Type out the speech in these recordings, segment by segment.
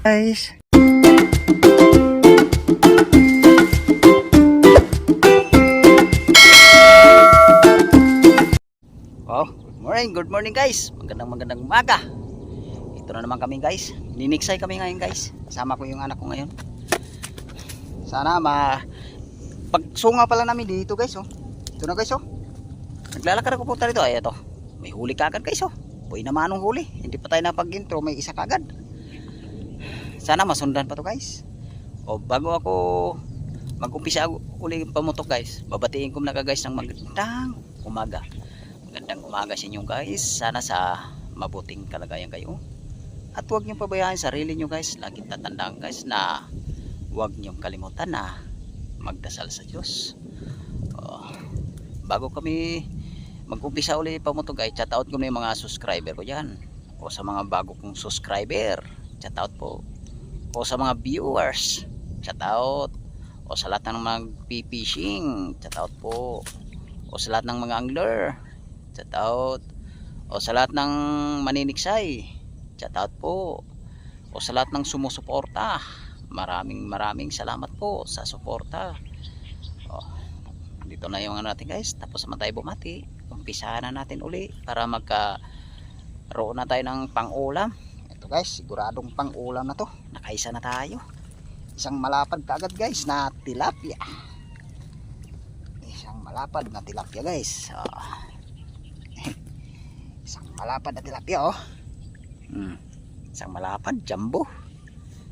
Guys. Oh, good morning guys. Magandang umaga. Ito na naman kami guys. Niniksay kami ngayon guys. Kasama ko yung anak ko ngayon. Sana pagsunga pala namin dito guys oh. Ito na guys oh. Naglalakad ako punta dito. Ay ito. May huli kagad guys oh. Puy naman ang huli. Hindi pa tayo napag-intro, may isa kagad. Sana masundan pa to guys. O bago ako mag-umpisa uli pamutok guys, babatiin ko na guys ng magandang umaga. Magandang umaga sa inyo guys. Sana sa mabuting kalagayan kayo. At huwag niyong pabayaan sarili niyo guys. Laging tatandaan guys na huwag niyong kalimutan na magdasal sa Diyos. Bago kami mag-umpisa uli pamutok guys, shout out ko na yung mga subscriber ko dyan. O sa mga bago kong subscriber, shout out po. O sa mga viewers, shout out. O sa lahat ng mag-fishing, shout out po. O sa lahat ng mga angler, shout out. O sa lahat ng maniniksay, shout out po. O sa lahat ng sumusuporta, maraming salamat po sa suporta. Dito na yung ano natin guys, tapos naman tayo bumati. Umpisahan na natin uli para magkaroon na tayo ng pang-ulam. Ito guys, siguradong pang-ulam na to. Nakaisa na tayo. Isang malapad kaagad guys na tilapia. Isang malapad na tilapia guys. Isang malapad na tilapia oh. Isang malapad, jumbo.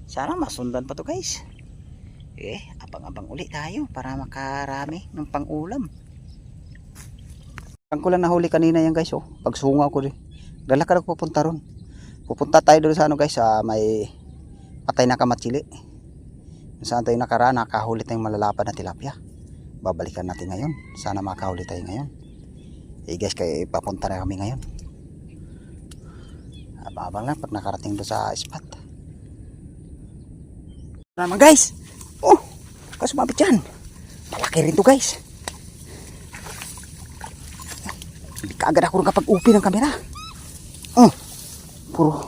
Sana masundan pa to guys. Abang-abang uli tayo para makarami ng pang-ulam. Ang ko lang nahuli kanina yan guys oh. Pagsunga ko rin. Lalakad ako pupunta ron. Pupunta tayo doon sa ano guys, sa may patay na kamatsili. Saan tayo nakaraan, nakahuli tayong malalapad na tilapia. Babalikan natin ngayon. Sana makahuli tayo ngayon. Guys, kayo papunta na kami ngayon. Abang-abang lang pag nakarating doon sa spot. Naman guys. Oh, kasumabit yan. Malaki rin to guys. Hindi kaagad ako kapag upi ng kamera. Puro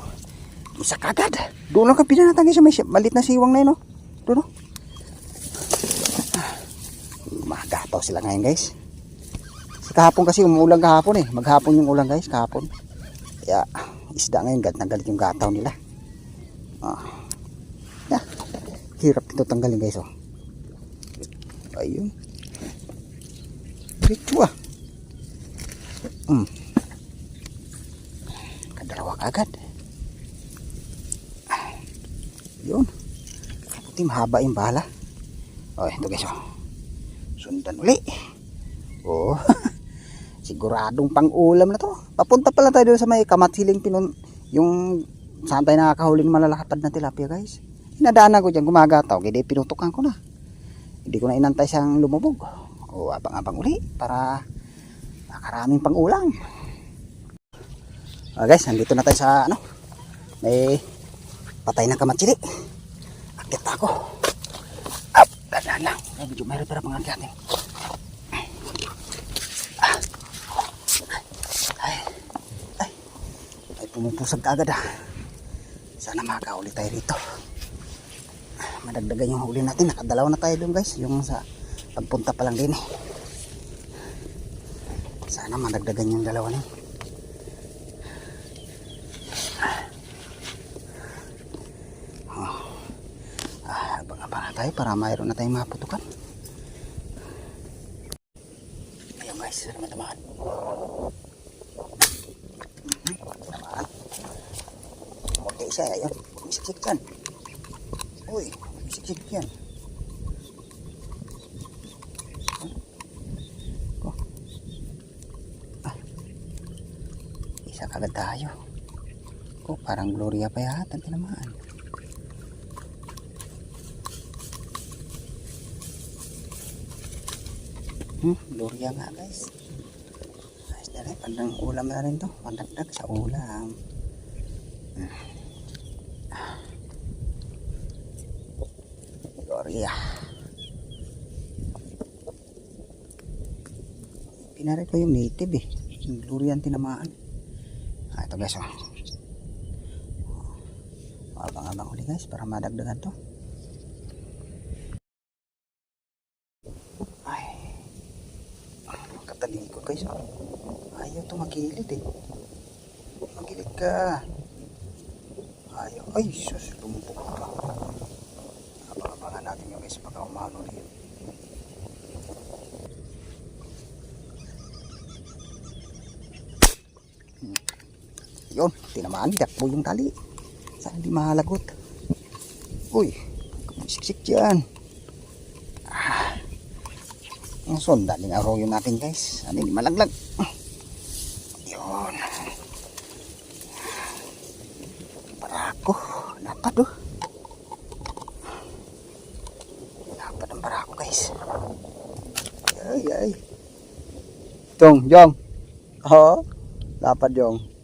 isa kagad. Doon lang ka pinanatangin sa may malit na siwang na yun oh. Doon oh. Magataw sila ngayon guys. Kahapon kasi umuulan kahapon eh. Maghapon yung ulan guys kahapon. Kaya isda ngayon nagalit yung gataw nila. Hirap ito tanggalin guys oh. Ayun. Dito ah. Kadalawa kagad. Yun. Puti mahaba yung bala. Ito guys oh. Sundan uli. Siguradong pang-ulam na to. Papunta pala tayo doon sa may kamatsiling yung saan tayo nakakahuli ng malalakad na tilapia guys. Inadaanan ko dyan, gumagataw. Kaya pinutukan ko na. Hindi ko na inantay siyang lumubog. Abang-abang uli para makaraming pang-ulam. Guys, nandito na tayo sa ano, may patay na kamatsili. Akit ako. Dahan lang. Medyo mayroon para pangakyatin. Ay, pumupusag agad ah. Sana makakahuli tayo rito. Madagdagan yung huli natin. Nakadalaw na tayo doon guys. Yung sa pagpunta pa lang din eh. Sana madagdagan yung dalawa na. Abang-abang na tayo para mayroon na tayong maputukan. Ayun guys, tamaan. Tamaan. Okay siya, ayun. Isiksik yan. Uy, isiksik yan. Isa kagad tayo. Parang Gloria pa yata. Tinamaan. Gloria nga guys. Ayos na rin. Pandang ulam na rin to. Pandagdag sa ulam. Gloria. Pinari ko yung native eh. Gloria ang tinamaan. Ito guys oh. Abang-abang uli guys para madagdagan to. Ay, katalikod guys. Ayaw to magilid eh. Magilid ka. Ayaw. Ay, sus, lumpok ka. Abang-abangan natin yung guys pagka umano rin. Yun, tinamaan, jakbo yung tali. Saan di mahalagot. Uy, siksik dyan. Ang sonda ng araw yun natin guys. Ano yung malaglag. Yun. Barako. Lapad oh. Lapad ang barako guys. Ay ay. Jong. Oh, lapad Jong.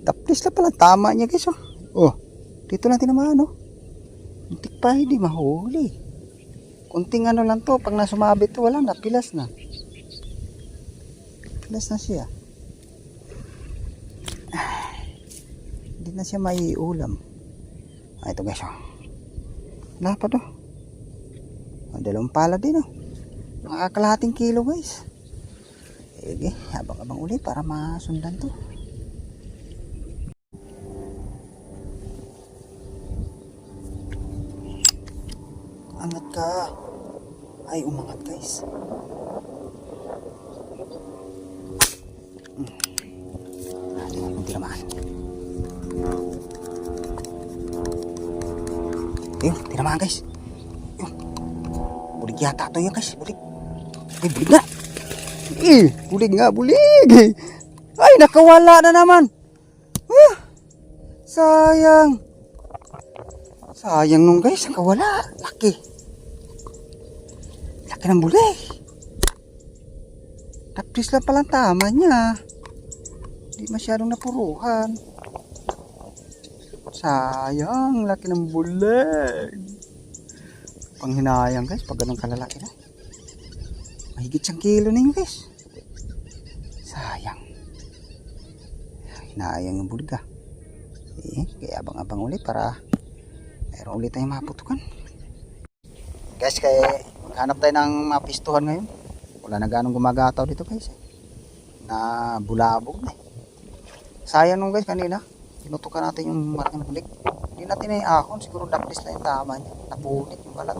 Tapos lang pala tama niya guys oh. Oh, dito lang tinamaan oh. Muntik pa hindi mahuli. Kunting ano lang to, pag nasumabit to wala na, pilas na. Pilas na siya. Hindi na siya maiulam. Ah, ito guys oh. Lapad oh. Ang dalawang pala din oh. Mga kalahating kilo guys. Sige, abang-abang uli para masundan to. Angat ka. Ay, umangat guys. Tingnan kung tinamaan. Ayun, tinamaan guys. Ayun. Bulig yata ito yun guys. Bulig. Ay, bulig nga. Bulig nga, bulig. Ay, nakawala na naman. Sayang. Sayang nung guys, nakawala. Laki. Laki ng bulig. Tapos lang palang tama niya. Hindi masyadong napuruhan. Sayang, laki ng bulig. Panghinayang guys, pag ganun kalalaki na. Mahigit 1 kilo na yun guys. Sayang. Hinayang ng bulig ah. Kaya abang-abang ulit para mayroon ulit tayong maputukan. Guys, kaya maghanap tayo ng mapistuhan ngayon. Wala na ganong gumagataw dito guys. Na bulabog na eh. Sayang nung guys kanina. Tinutukan natin yung malaking bulig. Hindi natin na yung ahon. Siguro daklis na yung tama niya. Napulit yung balat.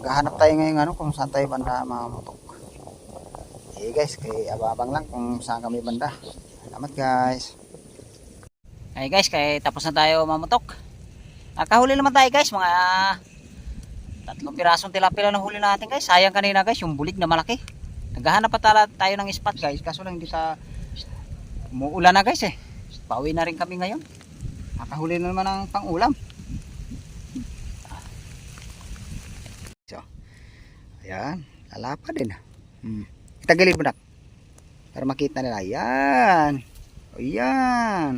Maghahanap tayo ngayon ano, kung saan tayo banda mamamutok. Guys, kaya ababang lang kung saan kami banda. Salamat guys. Ay guys, kaya tapos na tayo mamutok. Nakahuli naman tayo guys, mga 3 pirasong tilapia na huli natin guys. Sayang kanina guys, yung bulig na malaki. Naghahanap pa tayo ng spot guys, kaso lang hindi sa umuulan na guys eh. Pauwi na rin kami ngayon. Nakahuli na naman ng pang-ulam. So, ayan, lalapa din. Itagilid mo na para makita nila. Ayan. Ayan.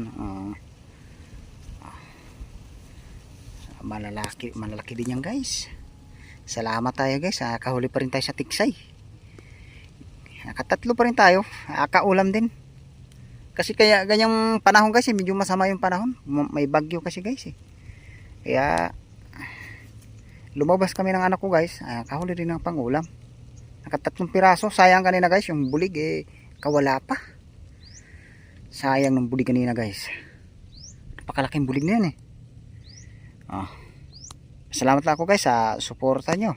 Malalaki din yan guys. Salamat tayo guys. Nakahuli pa rin tayo sa tiksay. Nakatatlo pa rin tayo. Nakaulam din. Kasi kaya ganyang panahon guys, medyo masama yung panahon. May bagyo kasi guys eh. Kaya lumabas kami ng anak ko guys. Nakahuli rin ng pangulam. Nakatatlong piraso. Sayang kanina guys, yung bulig eh kawala pa. Sayang ng bulig kanina guys. Napakalaking bulig na yan eh. Salamat lang ako guys sa suporta nyo,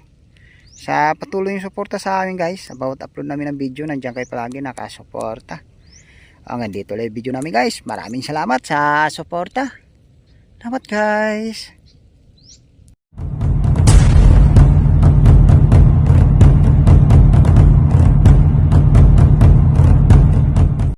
sa patuloy yung suporta sa amin guys. About upload namin ng video, nandiyan kayo palagi nakasuporta. Hanggang dito lang yung video namin guys. Maraming salamat sa suporta. Salamat guys.